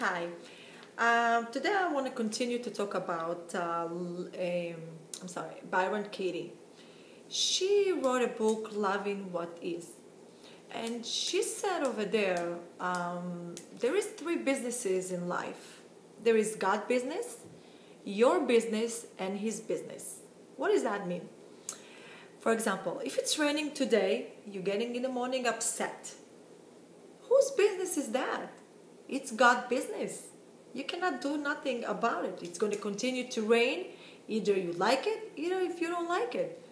Hi. Today I want to continue to talk about, Byron Katie. She wrote a book, Loving What Is. And she said over there, there is three businesses in life. There is God business, your business, and his business. What does that mean? For example, if it's raining today, you're getting in the morning upset. Whose business is that? It's God's business. You cannot do nothing about it. It's going to continue to rain. Either you like it, either if you don't like it.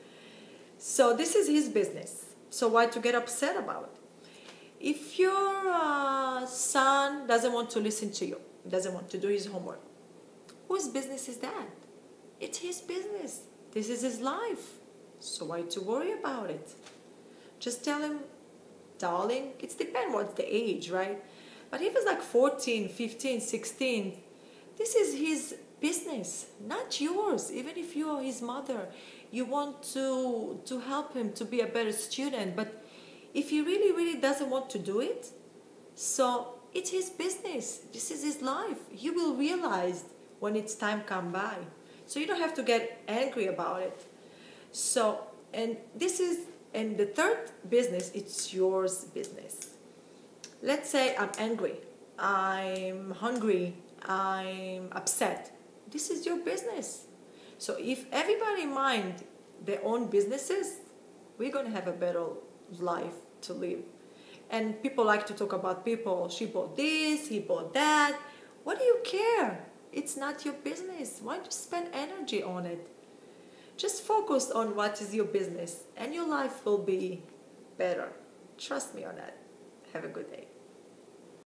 So this is his business. So why to get upset about it? If your son doesn't want to listen to you, doesn't want to do his homework, whose business is that? It's his business. This is his life. So why to worry about it? Just tell him, darling, it depends what's the age, right? But if it's like 14, 15, 16, this is his business, not yours. Even if you are his mother, you want to help him to be a better student. But if he really, really doesn't want to do it, so it's his business. This is his life. He will realize when it's time come by. So you don't have to get angry about it. So, and the third business, it's yours business. Let's say I'm angry, I'm hungry, I'm upset. This is your business. So if everybody mind their own businesses, we're going to have a better life to live. And people like to talk about people. She bought this, he bought that. What do you care? It's not your business. Why do you spend energy on it? Just focus on what is your business and your life will be better. Trust me on that. Have a good day.